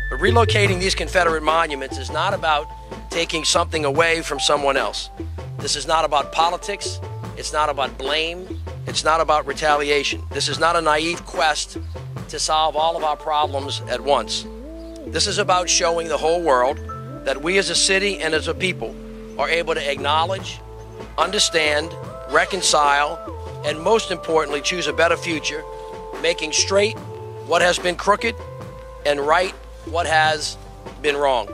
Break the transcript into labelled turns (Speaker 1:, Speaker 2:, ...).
Speaker 1: But relocating these Confederate monuments is not about taking something away from someone else. This is not about politics. It's not about blame. It's not about retaliation. This is not a naive quest to solve all of our problems at once. This is about showing the whole world that we as a city and as a people are able to acknowledge, understand, reconcile, and most importantly, choose a better future, making straight what has been crooked and right what has been wrong.